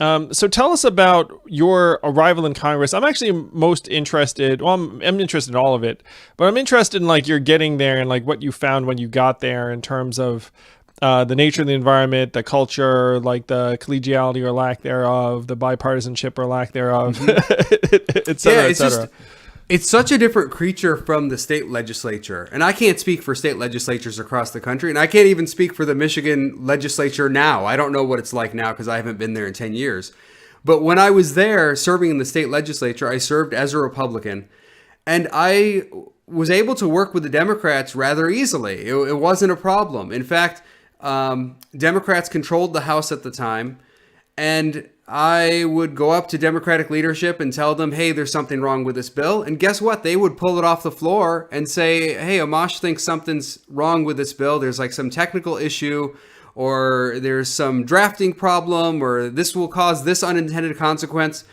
So tell us about your arrival in Congress. I'm actually most interested. Well, I'm interested in all of it, but I'm interested in like you're getting there and like what you found when you got there in terms of the nature of the environment, the culture, like the collegiality or lack thereof, the bipartisanship or lack thereof, et cetera, et cetera. It's such a different creature from the state legislature. And I can't speak for state legislatures across the country. And I can't even speak for the Michigan legislature now. I don't know what it's like now because I haven't been there in 10 years. But when I was there serving in the state legislature, I served as a Republican. And I was able to work with the Democrats rather easily. It wasn't a problem. In fact, Democrats controlled the House at the time. And I would go up to Democratic leadership and tell them, hey, there's something wrong with this bill. And guess what? They would pull it off the floor and say, hey, Amash thinks something's wrong with this bill. There's like some technical issue, or there's some drafting problem, or this will cause this unintended consequence.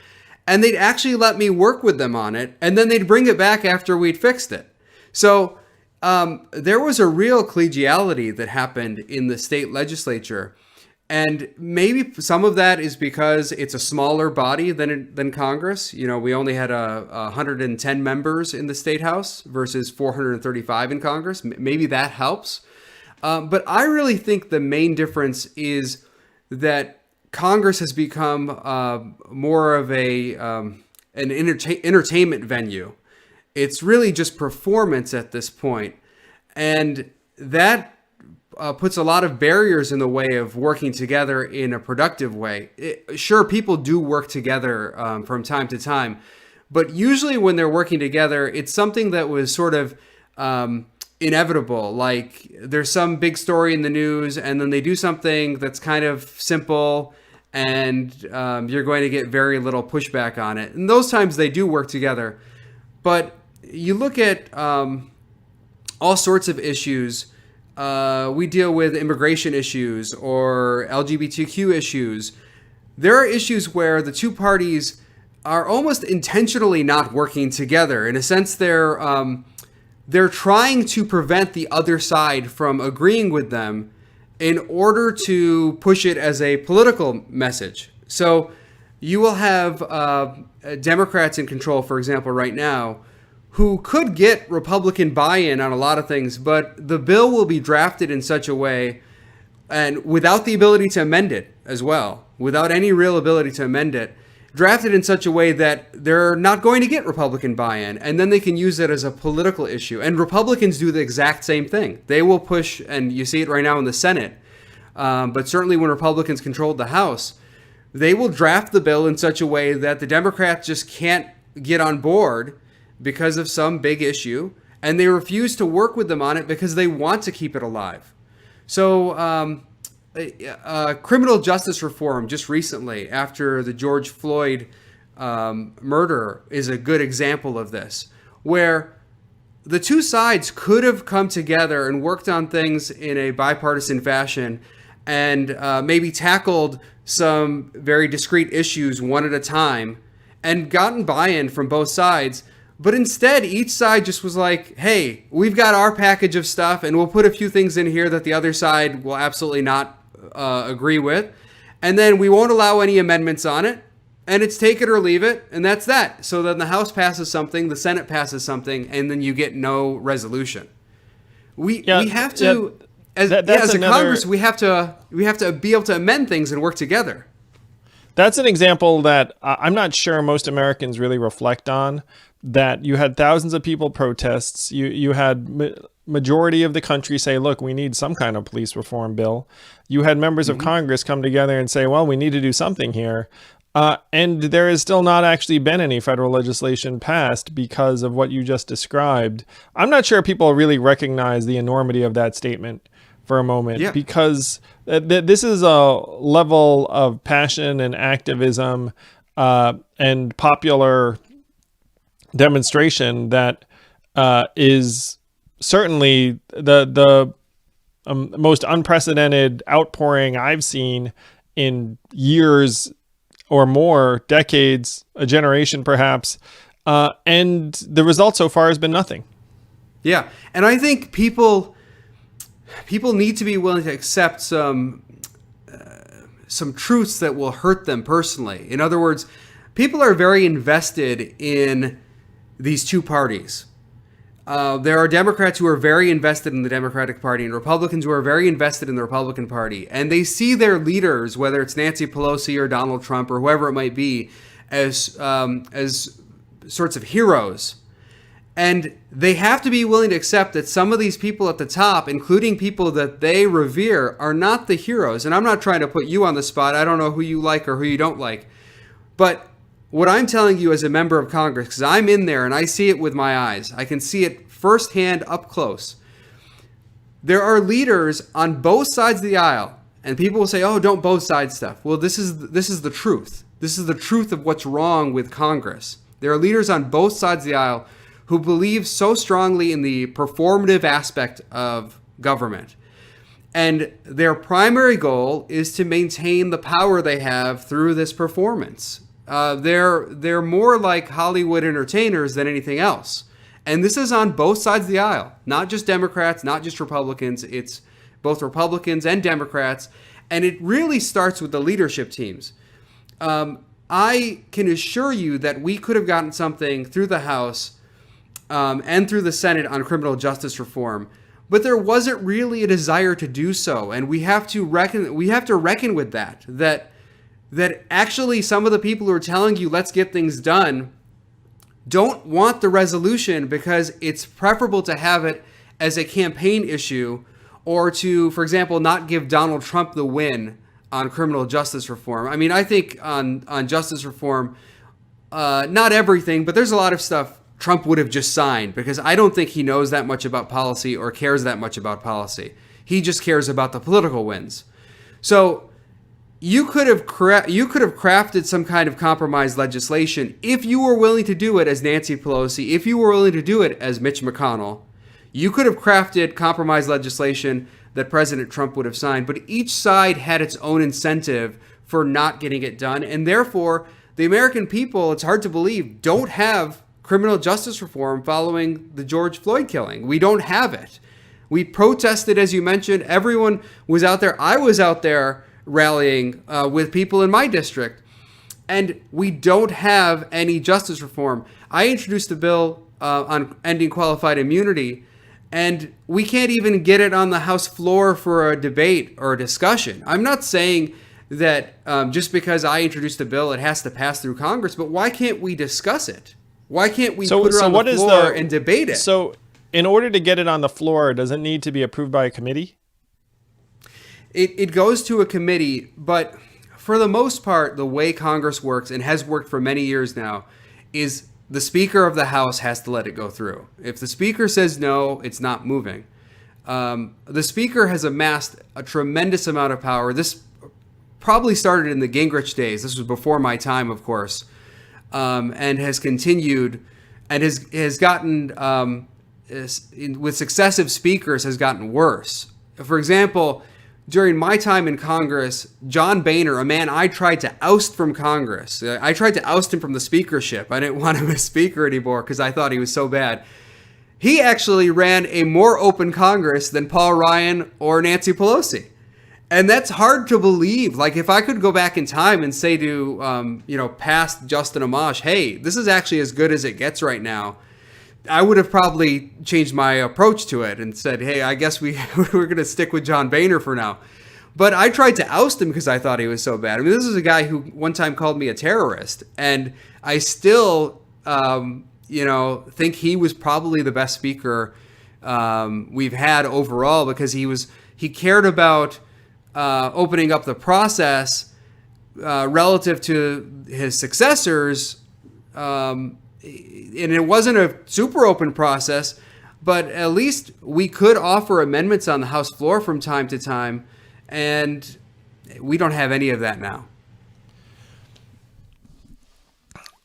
And they'd actually let me work with them on it. And then they'd bring it back after we'd fixed it. So there was a real collegiality that happened in the state legislature. And maybe some of that is because it's a smaller body than Congress. You know, we only had 110 members in the state house versus 435 in Congress. Maybe that helps. But I really think the main difference is that Congress has become more of an entertainment venue. It's really just performance at this point. And that puts a lot of barriers in the way of working together in a productive way. Sure, people do work together from time to time, but usually when they're working together, it's something that was sort of inevitable. Like there's some big story in the news and then they do something that's kind of simple and you're going to get very little pushback on it. And those times they do work together. But you look at all sorts of issues. We deal with immigration issues or LGBTQ issues. There are issues where the two parties are almost intentionally not working together. In a sense, they're trying to prevent the other side from agreeing with them in order to push it as a political message. So you will have Democrats in control, for example, right now, who could get Republican buy-in on a lot of things, but the bill will be drafted in such a way, and without the ability to amend it as well, without any real ability to amend it, drafted in such a way that they're not going to get Republican buy-in, and then they can use it as a political issue. And Republicans do the exact same thing. They will push, and you see it right now in the Senate, but certainly when Republicans controlled the House, they will draft the bill in such a way that the Democrats just can't get on board because of some big issue, and they refuse to work with them on it because they want to keep it alive. So criminal justice reform just recently after the George Floyd murder is a good example of this, where the two sides could have come together and worked on things in a bipartisan fashion and maybe tackled some very discrete issues one at a time and gotten buy-in from both sides. But instead, each side just was like, hey, we've got our package of stuff and we'll put a few things in here that the other side will absolutely not agree with. And then we won't allow any amendments on it. And it's take it or leave it. And that's that. So then the House passes something, the Senate passes something, and then you get no resolution. We have to, as a Congress, we have to be able to amend things and work together. That's an example that I'm not sure most Americans really reflect on. That you had thousands of people protests. You had majority of the country say, look, we need some kind of police reform bill. You had members of Congress come together and say, well, we need to do something here. And there has still not actually been any federal legislation passed because of what you just described. I'm not sure people really recognize the enormity of that statement for a moment, because this is a level of passion and activism and popular demonstration that is certainly the most unprecedented outpouring I've seen in years or more, decades, a generation perhaps, and the result so far has been nothing. Yeah, and I think people need to be willing to accept some some truths that will hurt them personally. In other words, people are very invested in these two parties. There are Democrats who are very invested in the Democratic Party and Republicans who are very invested in the Republican Party. And they see their leaders, whether it's Nancy Pelosi or Donald Trump or whoever it might be, as sorts of heroes. And they have to be willing to accept that some of these people at the top, including people that they revere, are not the heroes. And I'm not trying to put you on the spot. I don't know who you like or who you don't like. But what I'm telling you as a member of Congress, because I'm in there and I see it with my eyes, I can see it firsthand up close. There are leaders on both sides of the aisle, and people will say, "Oh, don't both sides stuff." Well, this is the truth. This is the truth of what's wrong with Congress. There are leaders on both sides of the aisle who believe so strongly in the performative aspect of government. And their primary goal is to maintain the power they have through this performance. They're more like Hollywood entertainers than anything else. And this is on both sides of the aisle, not just Democrats, not just Republicans. It's both Republicans and Democrats. And it really starts with the leadership teams. I can assure you that we could have gotten something through the House and through the Senate on criminal justice reform, but there wasn't really a desire to do so. And we have to reckon with that actually some of the people who are telling you let's get things done don't want the resolution because it's preferable to have it as a campaign issue, or to, for example, not give Donald Trump the win on criminal justice reform. I mean, I think on justice reform, not everything, but there's a lot of stuff Trump would have just signed, because I don't think he knows that much about policy or cares that much about policy. He just cares about the political wins. So you could have crafted some kind of compromise legislation if you were willing to do it as Nancy Pelosi, if you were willing to do it as Mitch McConnell. You could have crafted compromise legislation that President Trump would have signed, but each side had its own incentive for not getting it done, and therefore the American people, it's hard to believe, don't have criminal justice reform following the George Floyd killing. We don't have it. We protested, as you mentioned. Everyone was out there. I was out there rallying with people in my district, and we don't have any justice reform. I introduced a bill on ending qualified immunity, and we can't even get it on the House floor for a debate or a discussion. I'm not saying that just because I introduced a bill, it has to pass through Congress, but why can't we discuss it? Why can't we put it on the floor and debate it? So in order to get it on the floor, does it need to be approved by a committee? It goes to a committee, but for the most part, the way Congress works, and has worked for many years now, is the Speaker of the House has to let it go through. If the Speaker says no, it's not moving. The Speaker has amassed a tremendous amount of power. This probably started in the Gingrich days. This was before my time, of course, and has continued, and has gotten, with successive speakers, has gotten worse. For example, during my time in Congress, John Boehner, a man I tried to oust from Congress, I tried to oust him from the speakership. I didn't want him as speaker anymore because I thought he was so bad. He actually ran a more open Congress than Paul Ryan or Nancy Pelosi. And that's hard to believe. Like, if I could go back in time and say to, past Justin Amash, hey, this is actually as good as it gets right now, I would have probably changed my approach to it and said, hey, I guess we're going to stick with John Boehner for now. But I tried to oust him because I thought he was so bad. I mean, this is a guy who one time called me a terrorist, and I still, think he was probably the best speaker we've had overall, because he cared about opening up the process relative to his successors. And it wasn't a super open process, but at least we could offer amendments on the House floor from time to time, and we don't have any of that now.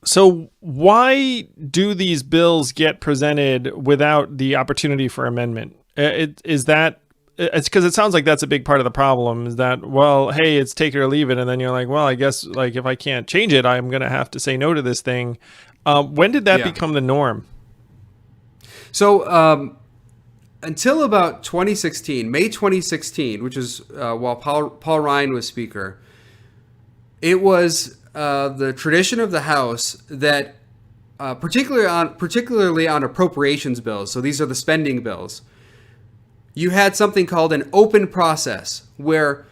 So why do these bills get presented without the opportunity for amendment? It's because it sounds like that's a big part of the problem, is that, well, hey, it's take it or leave it. And then you're like, well, I guess, like, if I can't change it, I'm going to have to say no to this thing. When did that become the norm? So until about 2016, May 2016, which is while Paul Ryan was Speaker, It was the tradition of the House that, particularly on appropriations bills, so these are the spending bills, you had something called an open process where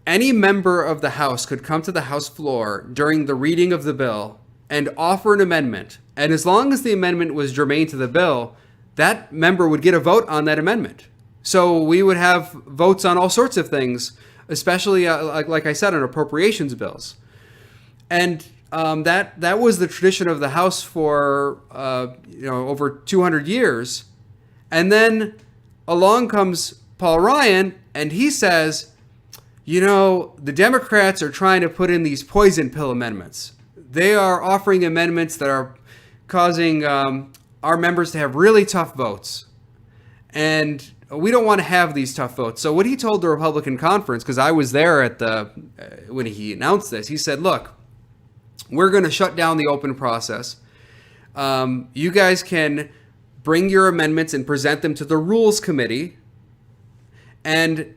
any member of the House could come to the House floor during the reading of the bill and offer an amendment. And as long as the amendment was germane to the bill, that member would get a vote on that amendment. So we would have votes on all sorts of things, especially, like I said, on appropriations bills. And that was the tradition of the House for over 200 years. And then along comes Paul Ryan, and he says, the Democrats are trying to put in these poison pill amendments. They are offering amendments that are causing our members to have really tough votes. And we don't want to have these tough votes. So what he told the Republican conference, because I was there at when he announced this, he said, look, we're going to shut down the open process. You guys can bring your amendments and present them to the Rules Committee. And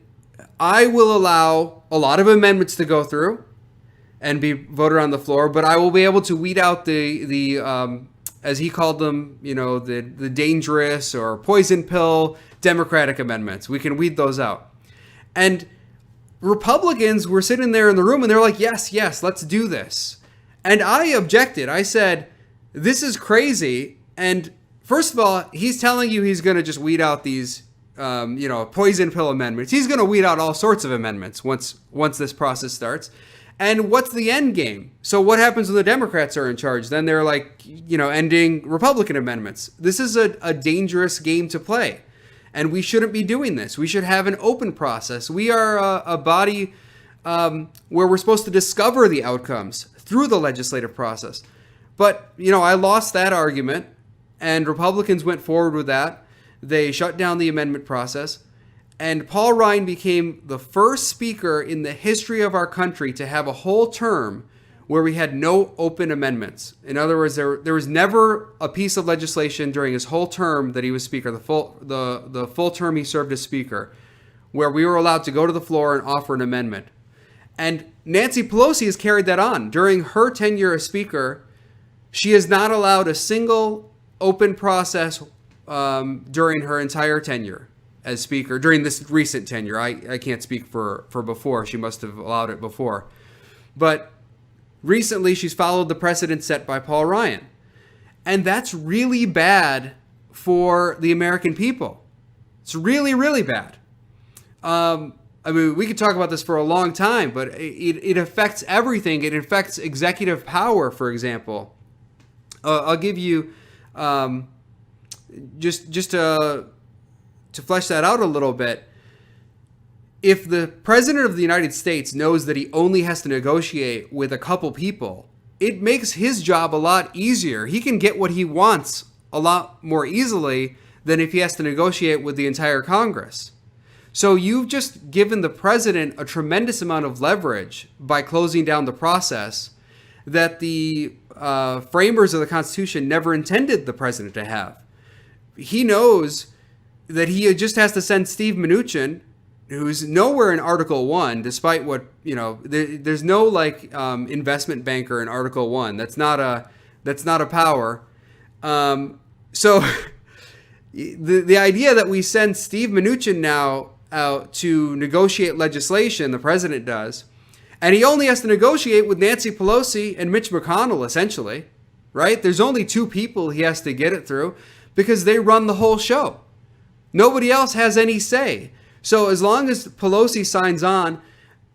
I will allow a lot of amendments to go through and be voted on the floor, but I will be able to weed out the as he called them, the dangerous or poison pill Democratic amendments. We can weed those out. And Republicans were sitting there in the room and they're like, yes, let's do this. And I objected. I said, this is crazy. And first of all, he's telling you he's going to just weed out these poison pill amendments. He's going to weed out all sorts of amendments once this process starts. And what's the end game? So what happens when the Democrats are in charge? Then they're like, ending Republican amendments. This is a dangerous game to play. And we shouldn't be doing this. We should have an open process. We are a body where we're supposed to discover the outcomes through the legislative process. But, I lost that argument, and Republicans went forward with that. They shut down the amendment process. And Paul Ryan became the first speaker in the history of our country to have a whole term where we had no open amendments. In other words, there was never a piece of legislation during his whole term that he was speaker, the full term he served as speaker, where we were allowed to go to the floor and offer an amendment. And Nancy Pelosi has carried that on. During her tenure as speaker, she has not allowed a single open process during her entire tenure as speaker, during this recent tenure. I can't speak for before. She must have allowed it before. But recently, she's followed the precedent set by Paul Ryan. And that's really bad for the American people. It's really, really bad. We could talk about this for a long time, but it affects everything. It affects executive power, for example. I'll give you just to flesh that out a little bit. If the president of the United States knows that he only has to negotiate with a couple people, it makes his job a lot easier. He can get what he wants a lot more easily than if he has to negotiate with the entire Congress. So you've just given the president a tremendous amount of leverage by closing down the process that the framers of the Constitution never intended the president to have. He knows that he just has to send Steve Mnuchin, who's nowhere in Article 1, despite what, there's no investment banker in Article 1. That's not a power. So the idea that we send Steve Mnuchin now out to negotiate legislation, the president does, and he only has to negotiate with Nancy Pelosi and Mitch McConnell, essentially, right? There's only two people he has to get it through because they run the whole show. Nobody else has any say. So as long as Pelosi signs on,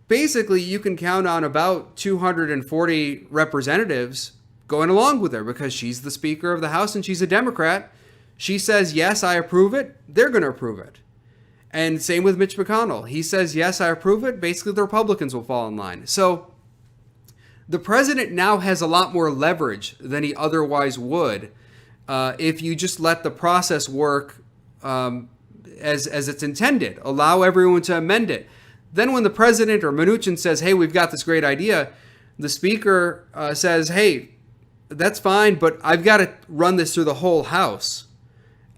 basically you can count on about 240 representatives going along with her because she's the Speaker of the House and she's a Democrat. She says, yes, I approve it. They're going to approve it. And same with Mitch McConnell. He says, yes, I approve it. Basically, the Republicans will fall in line. So the president now has a lot more leverage than he otherwise would if you just let the process work as it's intended. Allow everyone to amend it. Then when the president or Mnuchin says, hey, we've got this great idea, the speaker says, hey, that's fine, but I've got to run this through the whole House.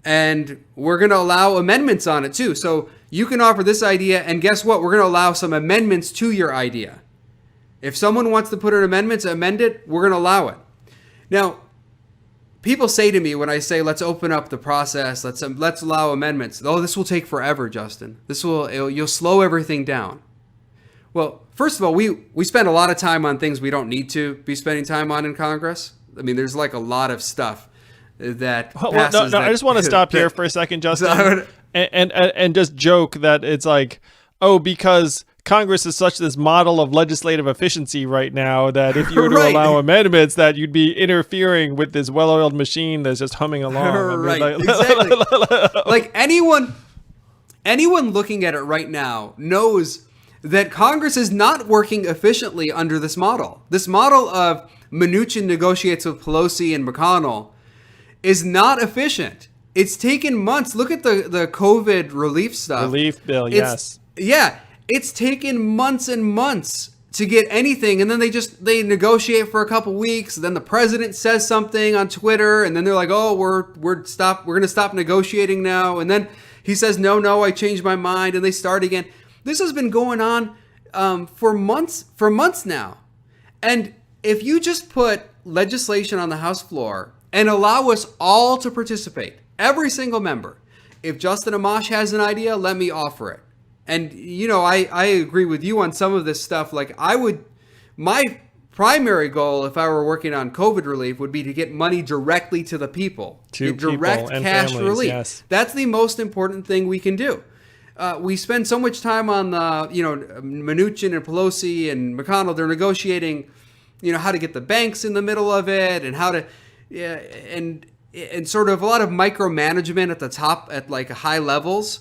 And we're going to allow amendments on it too. So you can offer this idea, and guess what? We're going to allow some amendments to your idea. If someone wants to put an amendment to amend it, we're going to allow it. Now, people say to me when I say let's open up the process, let's allow amendments. Oh, this will take forever, Justin. You'll slow everything down. Well, first of all, we spend a lot of time on things we don't need to be spending time on in Congress. I mean, there's like a lot of stuff that passes. No, I just want to stop here for a second, Justin, and just joke that it's like, oh, because Congress is such this model of legislative efficiency right now that if you were to Right. allow amendments, that you'd be interfering with this well-oiled machine that's just humming along. Right, exactly. Like anyone looking at it right now knows that Congress is not working efficiently under this model. This model of Mnuchin negotiates with Pelosi and McConnell is not efficient. It's taken months. Look at the COVID relief stuff. Relief bill, yes. Yeah, it's taken months and months to get anything, and then they negotiate for a couple weeks. Then the president says something on Twitter, and then they're like, "Oh, we're going to stop negotiating now." And then he says, "No, I changed my mind," and they start again. This has been going on for months now. And if you just put legislation on the House floor and allow us all to participate, every single member, if Justin Amash has an idea, let me offer it. And, I agree with you on some of this stuff. Like my primary goal, if I were working on COVID relief, would be to get money directly to the people. Direct cash families, relief. yes. That's the most important thing we can do. We spend so much time on Mnuchin and Pelosi and McConnell. They're negotiating, how to get the banks in the middle of it and how to, and sort of a lot of micromanagement at the top at like high levels.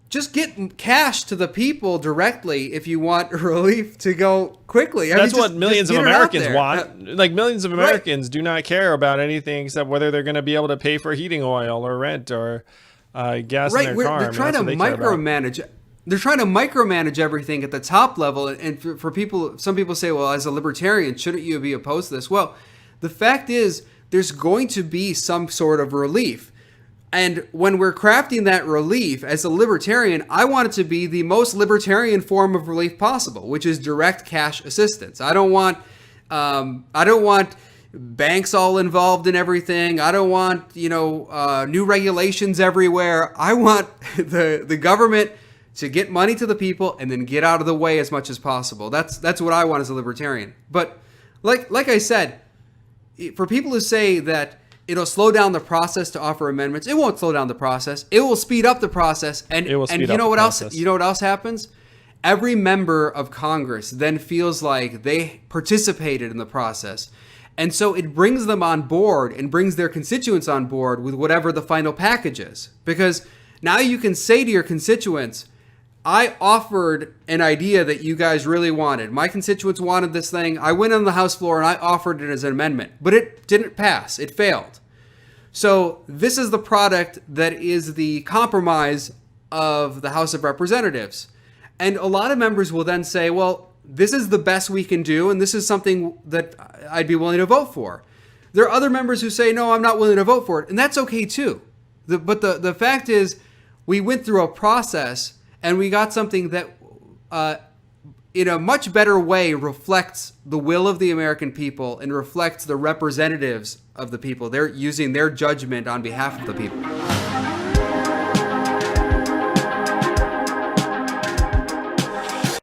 Just get cash to the people directly if you want relief to go quickly. That's what millions of Americans want. Like millions of Americans do not care about anything except whether they're going to be able to pay for heating oil or rent or gas in their car. They're trying to micromanage. They're trying to micromanage everything at the top level. And for people, some people say, well, as a libertarian, shouldn't you be opposed to this? Well, the fact is there's going to be some sort of relief. And when we're crafting that relief, as a libertarian, I want it to be the most libertarian form of relief possible, which is direct cash assistance. I don't want banks all involved in everything. I don't want new regulations everywhere. I want the government to get money to the people and then get out of the way as much as possible. That's what I want as a libertarian. But like I said, for people who say that it'll slow down the process to offer amendments, it won't slow down the process. It will speed up the process. And you know what else? You know what else happens? Every member of Congress then feels like they participated in the process. And so it brings them on board and brings their constituents on board with whatever the final package is. Because now you can say to your constituents, I offered an idea that you guys really wanted. My constituents wanted this thing. I went on the House floor and I offered it as an amendment, but it didn't pass. It failed. So this is the product that is the compromise of the House of Representatives. And a lot of members will then say, well, this is the best we can do, and this is something that I'd be willing to vote for. There are other members who say, no, I'm not willing to vote for it, and that's okay too. But the fact is, we went through a process and we got something that in a much better way reflects the will of the American people and reflects the representatives of the people. They're using their judgment on behalf of the people.